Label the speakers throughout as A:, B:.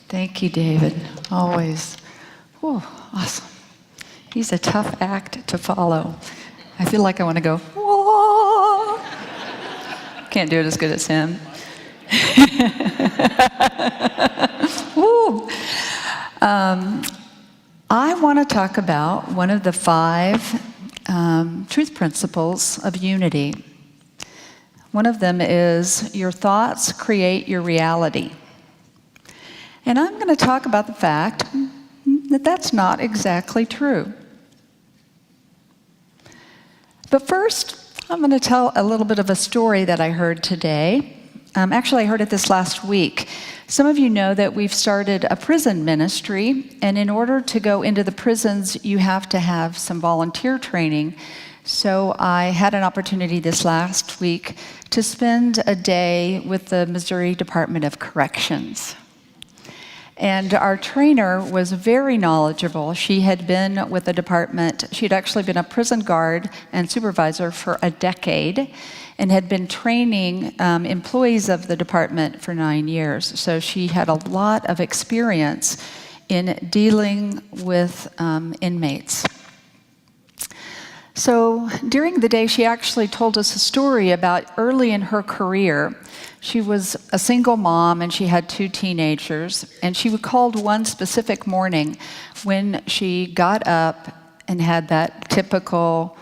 A: Thank you, David. Always. Whew, awesome. He's a tough act to follow. I feel like I want to go, whoa. Can't do it as good as him. Woo. I want to talk about one of the 5 truth principles of unity. One of them is your thoughts create your reality. And I'm going to talk about the fact that that's not exactly true. But first, I'm going to tell a little bit of a story that I heard today. Actually, I heard it this last week. Some of you know that we've started a prison ministry, and in order to go into the prisons, you have to have some volunteer training. So I had an opportunity this last week to spend a day with the Missouri Department of Corrections. And our trainer was very knowledgeable. She had been with the department. She'd actually been a prison guard and supervisor for a decade and had been training employees of the department for 9 years. So she had a lot of experience in dealing with inmates. So during the day, she actually told us a story about early in her career. She was a single mom and she had 2 teenagers, and she recalled one specific morning when she got up and had that typical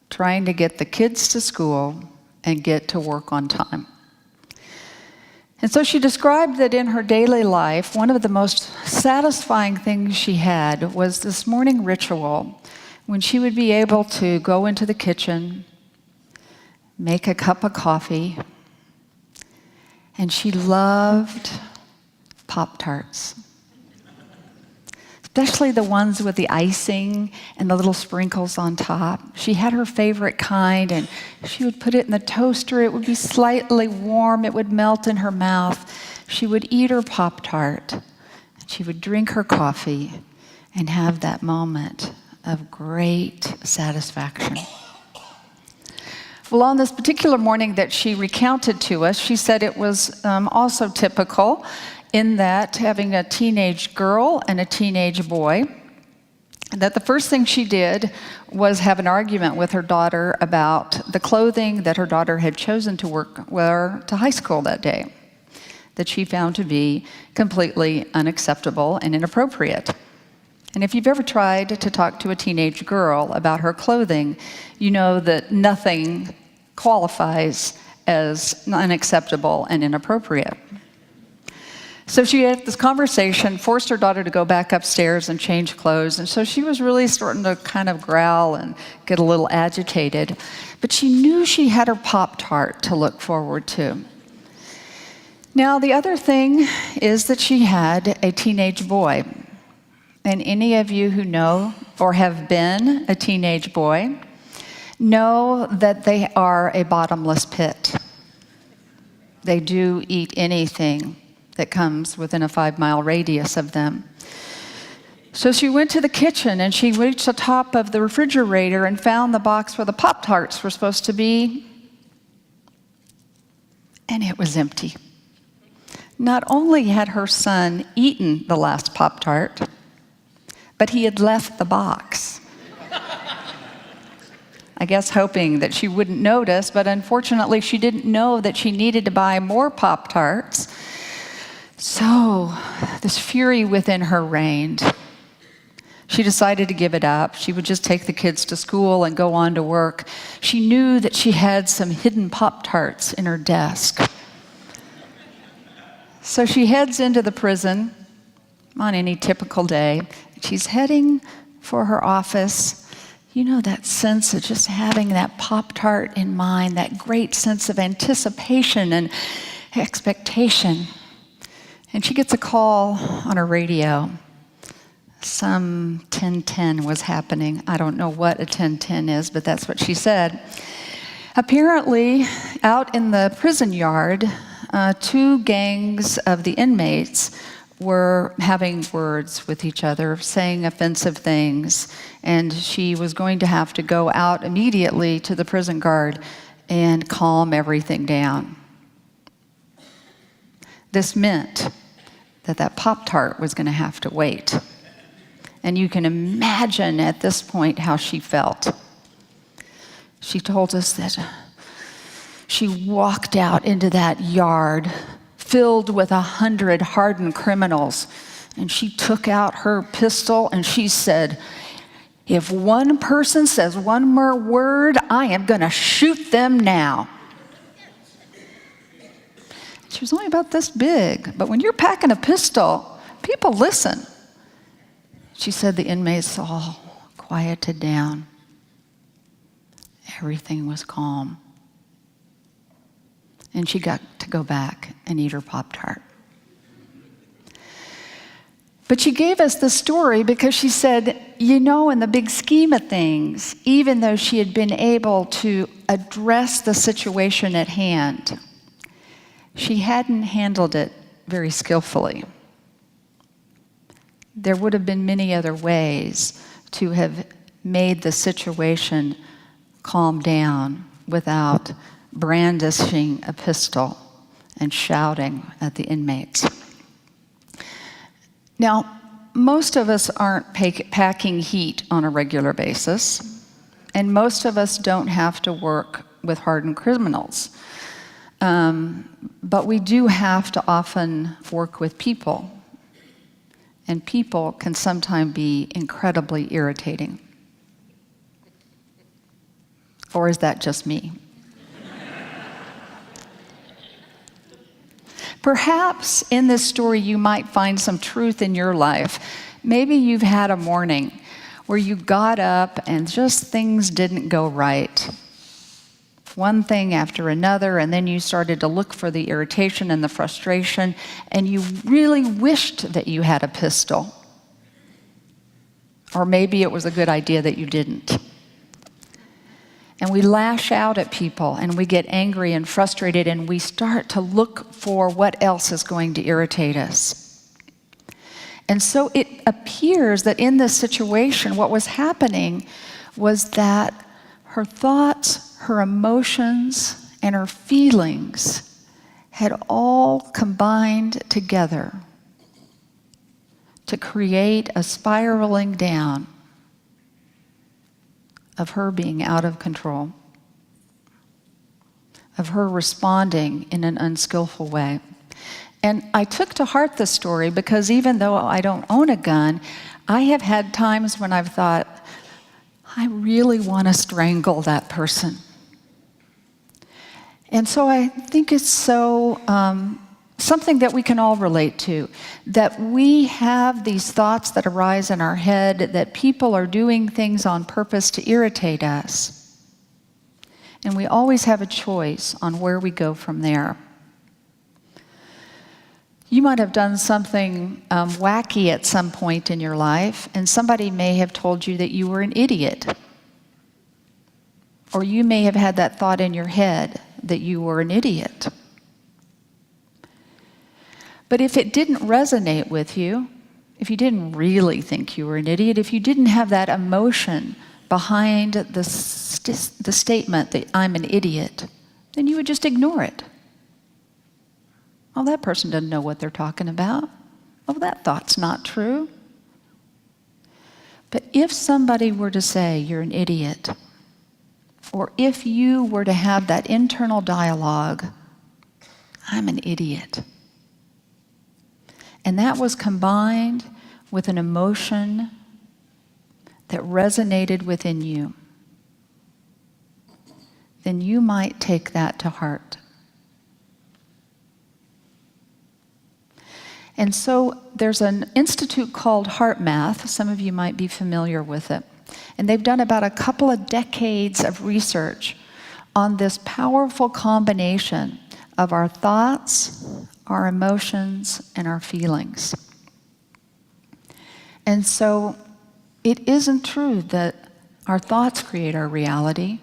A: trying to get the kids to school and get to work on time. And so she described that in her daily life, one of the most satisfying things she had was this morning ritual when she would be able to go into the kitchen, make a cup of coffee, and she loved Pop-Tarts, especially the ones with the icing and the little sprinkles on top. She had her favorite kind, and she would put it in the toaster. It would be slightly warm. It would melt in her mouth. She would eat her Pop-Tart. She would drink her coffee and have that moment of great satisfaction. Well, on this particular morning that she recounted to us, she said it was also typical in that having a teenage girl and a teenage boy, that the first thing she did was have an argument with her daughter about the clothing that her daughter had chosen to wear to high school that day, that she found to be completely unacceptable and inappropriate. And if you've ever tried to talk to a teenage girl about her clothing, you know that nothing qualifies as unacceptable and inappropriate. So she had this conversation, forced her daughter to go back upstairs and change clothes, and so she was really starting to kind of growl and get a little agitated. But she knew she had her Pop-Tart to look forward to. Now, the other thing is that she had a teenage boy. And any of you who know or have been a teenage boy know that they are a bottomless pit. They do eat anything that comes within a 5-mile radius of them. So she went to the kitchen and she reached the top of the refrigerator and found the box where the Pop-Tarts were supposed to be, and it was empty. Not only had her son eaten the last Pop-Tart, but he had left the box. I guess hoping that she wouldn't notice, but unfortunately she didn't know that she needed to buy more Pop-Tarts. So this fury within her reigned. She decided to give it up. She would just take the kids to school and go on to work. She knew that she had some hidden Pop-Tarts in her desk. So she heads into the prison on any typical day. She's heading for her office. You know, that sense of just having that Pop-Tart in mind, that great sense of anticipation and expectation. And she gets a call on her radio. Some 1010 was happening. I don't know what a 1010 is, but that's what she said. Apparently, out in the prison yard, 2 gangs of the inmates were having words with each other, saying offensive things, and she was going to have to go out immediately to the prison guard and calm everything down. This meant that Pop-Tart was going to have to wait. And you can imagine at this point how she felt. She told us that she walked out into that yard filled with 100 hardened criminals, and she took out her pistol and she said, "If one person says one more word, I am going to shoot them now." She was only about this big, but when you're packing a pistol, people listen. She said the inmates all quieted down. Everything was calm. And she got to go back and eat her Pop-Tart. But she gave us the story because she said, you know, in the big scheme of things, even though she had been able to address the situation at hand, she hadn't handled it very skillfully. There would have been many other ways to have made the situation calm down without brandishing a pistol and shouting at the inmates. Now, most of us aren't packing heat on a regular basis, and most of us don't have to work with hardened criminals. But we do have to often work with people, and people can sometimes be incredibly irritating. Or is that just me? Perhaps in this story you might find some truth in your life. Maybe you've had a morning where you got up and just things didn't go right. One thing after another, and then you started to look for the irritation and the frustration, and you really wished that you had a pistol. Or maybe it was a good idea that you didn't. And we lash out at people, and we get angry and frustrated, and we start to look for what else is going to irritate us. And so it appears that in this situation, what was happening was that her thoughts, her emotions, and her feelings had all combined together to create a spiraling down of her being out of control, of her responding in an unskillful way. And I took to heart this story because even though I don't own a gun, I have had times when I've thought, I really want to strangle that person. And so I think it's so something that we can all relate to, that we have these thoughts that arise in our head, that people are doing things on purpose to irritate us. And we always have a choice on where we go from there. You might have done something wacky at some point in your life, and somebody may have told you that you were an idiot. Or you may have had that thought in your head that you were an idiot. But if it didn't resonate with you, if you didn't really think you were an idiot, if you didn't have that emotion behind the statement that I'm an idiot, then you would just ignore it. Oh, that person doesn't know what they're talking about. Oh, that thought's not true. But if somebody were to say you're an idiot, or if you were to have that internal dialogue, I'm an idiot, and that was combined with an emotion that resonated within you, then you might take that to heart. And so there's an institute called HeartMath. Some of you might be familiar with it. And they've done about a couple of decades of research on this powerful combination of our thoughts, our emotions, and our feelings. And so it isn't true that our thoughts create our reality,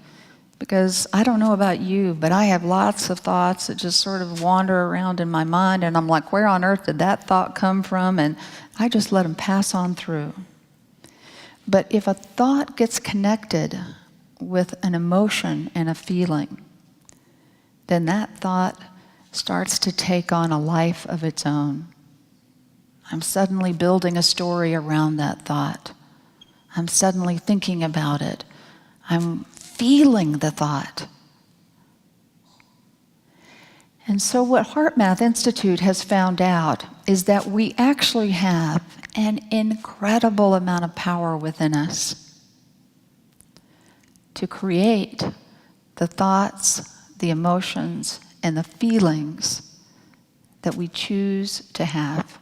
A: because I don't know about you, but I have lots of thoughts that just sort of wander around in my mind, and I'm like, where on earth did that thought come from? And I just let them pass on through. But if a thought gets connected with an emotion and a feeling, then that thought starts to take on a life of its own. I'm suddenly building a story around that thought. I'm suddenly thinking about it. I'm feeling the thought. And so what HeartMath Institute has found out is that we actually have an incredible amount of power within us to create the thoughts, the emotions, and the feelings that we choose to have.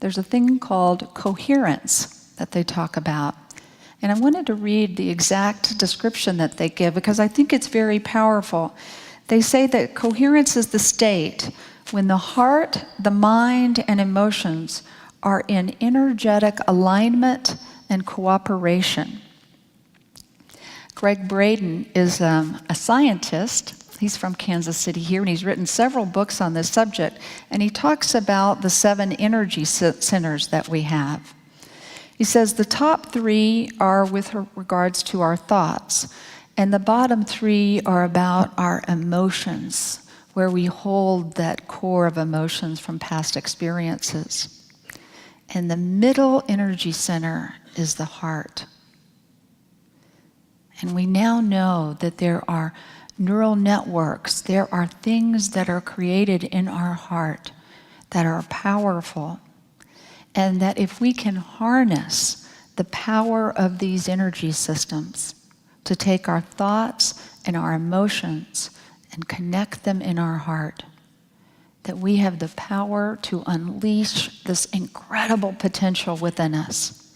A: There's a thing called coherence that they talk about. And I wanted to read the exact description that they give because I think it's very powerful. They say that coherence is the state when the heart, the mind, and emotions are in energetic alignment and cooperation. Greg Braden is a scientist. He's from Kansas City here, and he's written several books on this subject. And he talks about the 7 energy centers that we have. He says the top 3 are with regards to our thoughts, and the bottom 3 are about our emotions, where we hold that core of emotions from past experiences. And the middle energy center is the heart. And we now know that there are neural networks, there are things that are created in our heart that are powerful. And that if we can harness the power of these energy systems to take our thoughts and our emotions and connect them in our heart, that we have the power to unleash this incredible potential within us.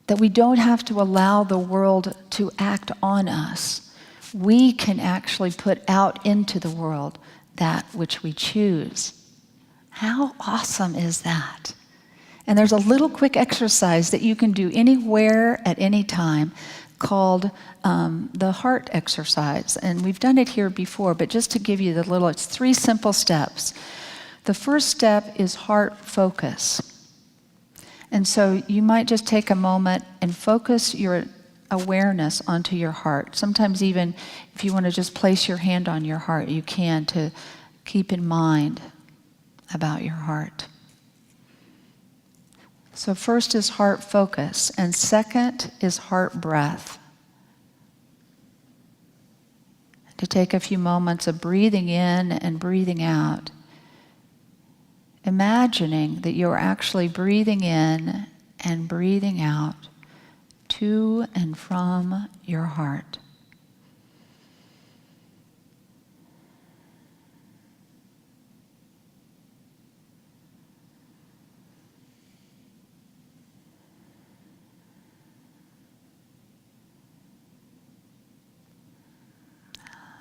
A: That we don't have to allow the world to act on us. We can actually put out into the world that which we choose. How awesome is that? And there's a little quick exercise that you can do anywhere at any time called the heart exercise. And we've done it here before, but just to give you it's 3 simple steps. The first step is heart focus. And so you might just take a moment and focus your awareness onto your heart. Sometimes even if you want to just place your hand on your heart, you can, to keep in mind about your heart. So first is heart focus, and second is heart breath. To take a few moments of breathing in and breathing out, imagining that you're actually breathing in and breathing out to and from your heart.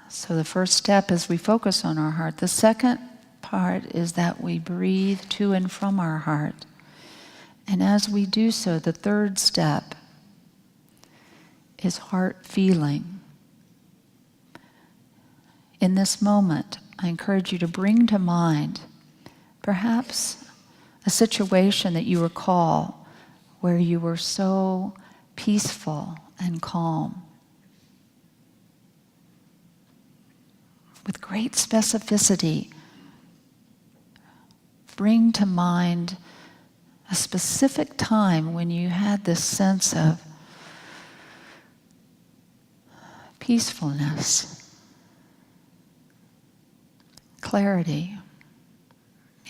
A: So the first step is we focus on our heart. The second part is that we breathe to and from our heart. And as we do so, the third step is heart feeling. In this moment, I encourage you to bring to mind perhaps a situation that you recall where you were so peaceful and calm. With great specificity, bring to mind a specific time when you had this sense of peacefulness, clarity,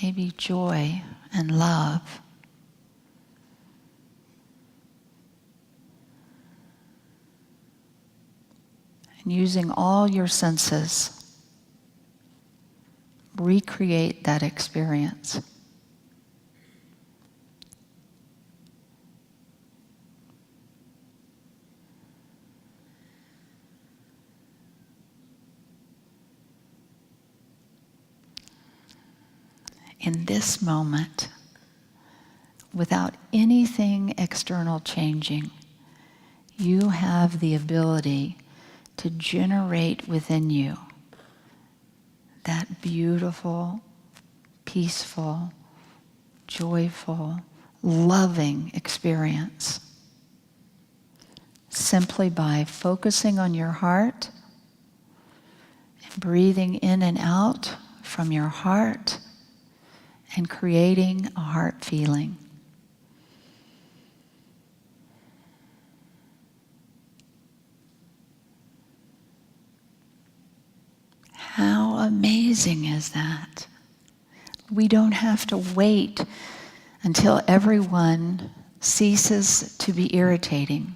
A: maybe joy and love. And using all your senses, recreate that experience. In this moment, without anything external changing, you have the ability to generate within you that beautiful, peaceful, joyful, loving experience. Simply by focusing on your heart and breathing in and out from your heart and creating a heart feeling. How amazing is that? We don't have to wait until everyone ceases to be irritating.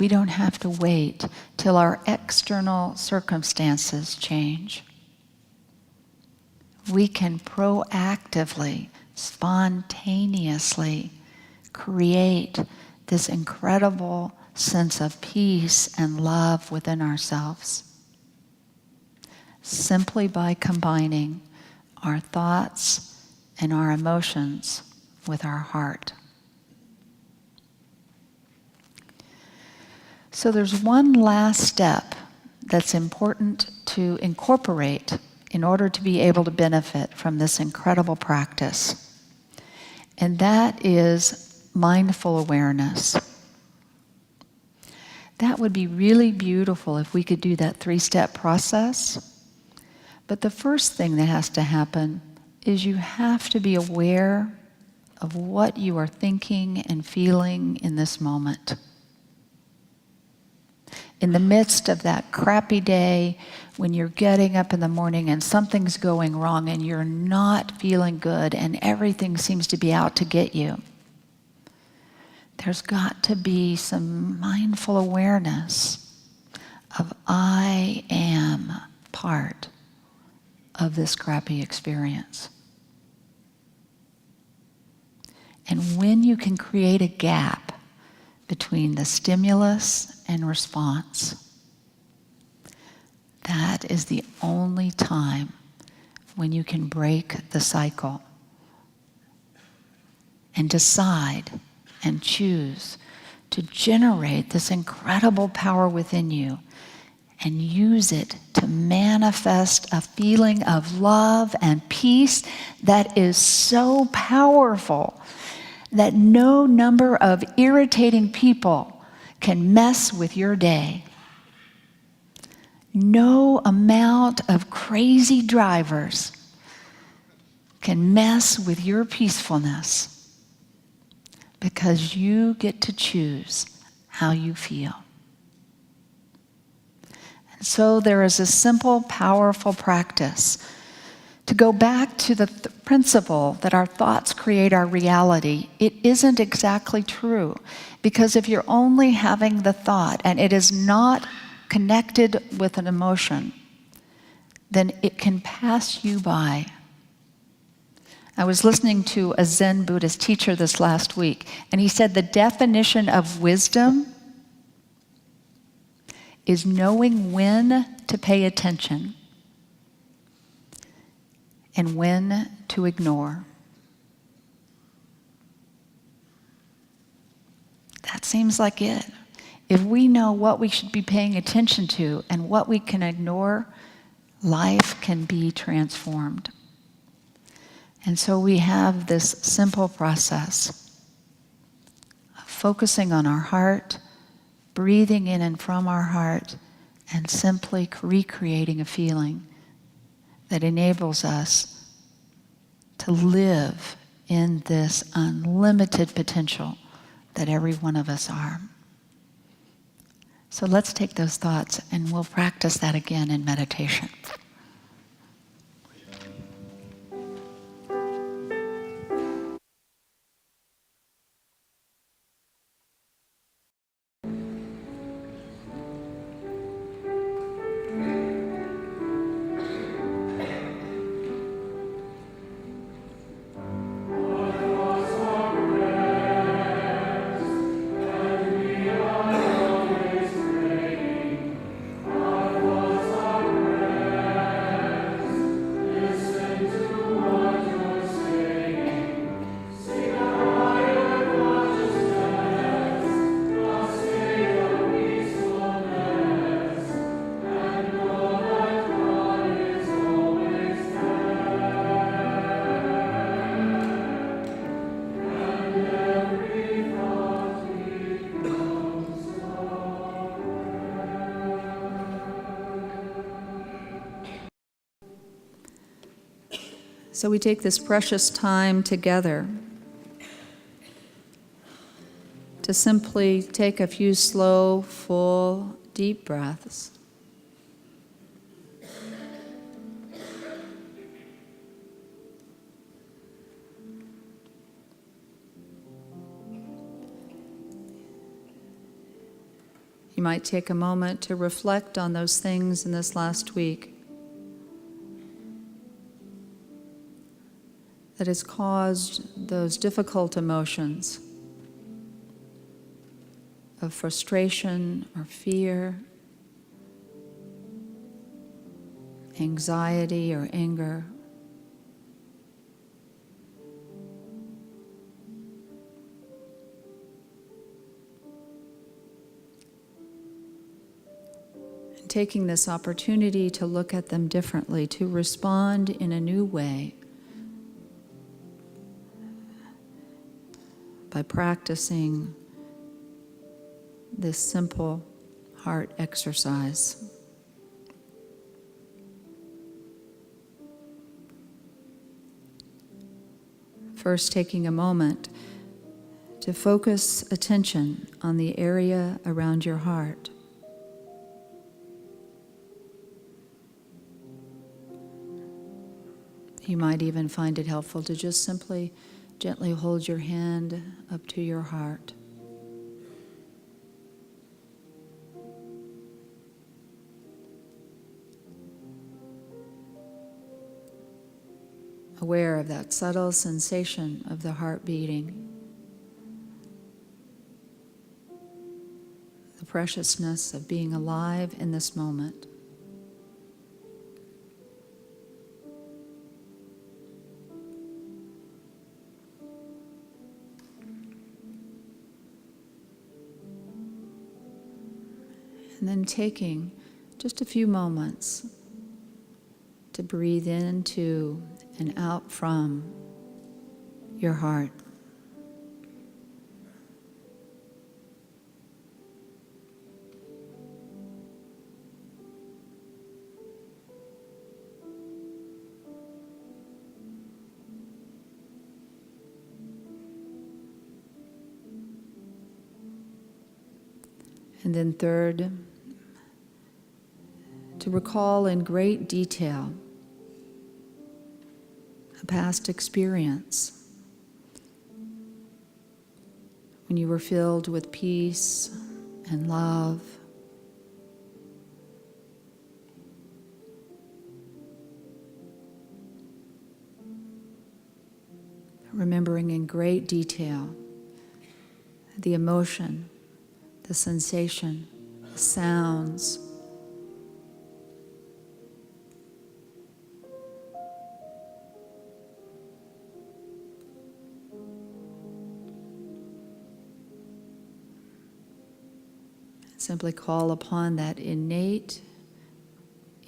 A: We don't have to wait till our external circumstances change. We can proactively, spontaneously create this incredible sense of peace and love within ourselves, simply by combining our thoughts and our emotions with our heart. So there's one last step that's important to incorporate in order to be able to benefit from this incredible practice. And that is mindful awareness. That would be really beautiful if we could do that 3-step process. But the first thing that has to happen is you have to be aware of what you are thinking and feeling in this moment. In the midst of that crappy day, when you're getting up in the morning and something's going wrong and you're not feeling good and everything seems to be out to get you, there's got to be some mindful awareness of I am part of this crappy experience. And when you can create a gap between the stimulus and response, that is the only time when you can break the cycle and decide and choose to generate this incredible power within you and use it to manifest a feeling of love and peace that is so powerful that no number of irritating people can mess with your day. No amount of crazy drivers can mess with your peacefulness because you get to choose how you feel. And so there is a simple, powerful practice to go back to the principle that our thoughts create our reality. It isn't exactly true, because if you're only having the thought and it is not connected with an emotion, then it can pass you by. I was listening to a Zen Buddhist teacher this last week, and he said the definition of wisdom is knowing when to pay attention and when to ignore. That seems like it. If we know what we should be paying attention to and what we can ignore, life can be transformed. And so we have this simple process of focusing on our heart, breathing in and from our heart, and simply recreating a feeling that enables us to live in this unlimited potential that every one of us are. So let's take those thoughts and we'll practice that again in meditation. So we take this precious time together to simply take a few slow, full, deep breaths. You might take a moment to reflect on those things in this last week that has caused those difficult emotions of frustration or fear, anxiety or anger. And taking this opportunity to look at them differently, to respond in a new way by practicing this simple heart exercise. First, taking a moment to focus attention on the area around your heart. You might even find it helpful to just simply gently hold your hand up to your heart. Aware of that subtle sensation of the heart beating, the preciousness of being alive in this moment. And then taking just a few moments to breathe into and out from your heart. And then third, to recall in great detail a past experience when you were filled with peace and love, remembering in great detail the emotion, the sensation, the sounds, simply call upon that innate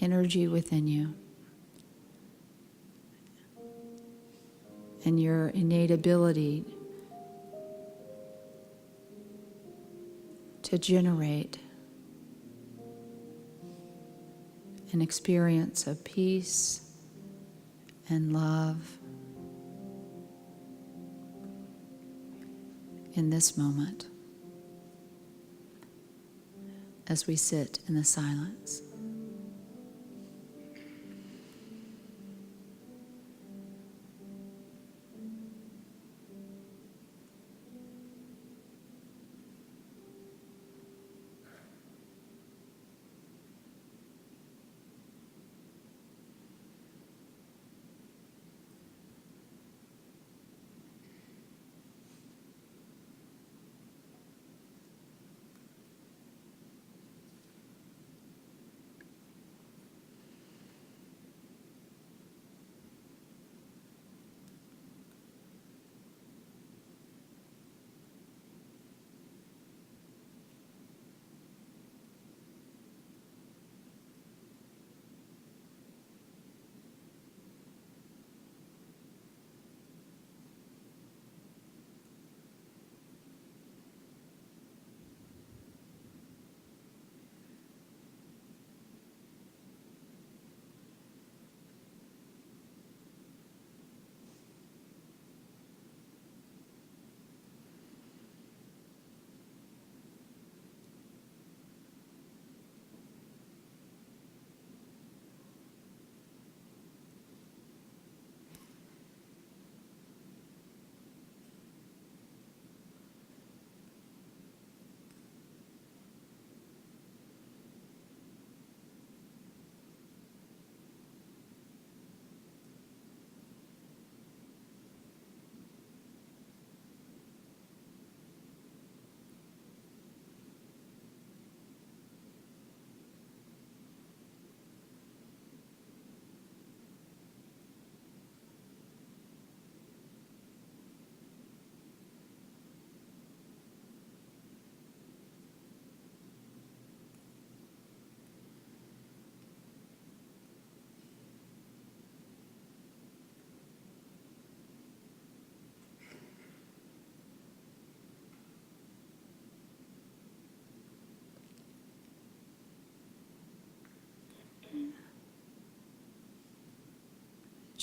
A: energy within you and your innate ability to generate an experience of peace and love in this moment as we sit in the silence.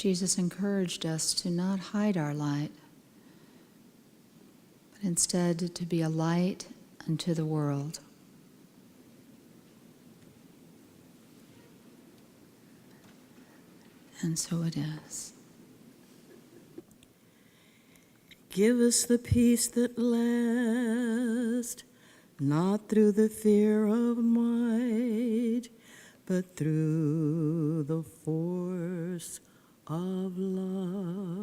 B: Jesus encouraged us to not hide our light, but instead to be a light unto the world. And so it is.
C: Give us the peace that lasts, not through the fear of might, but through the force of love.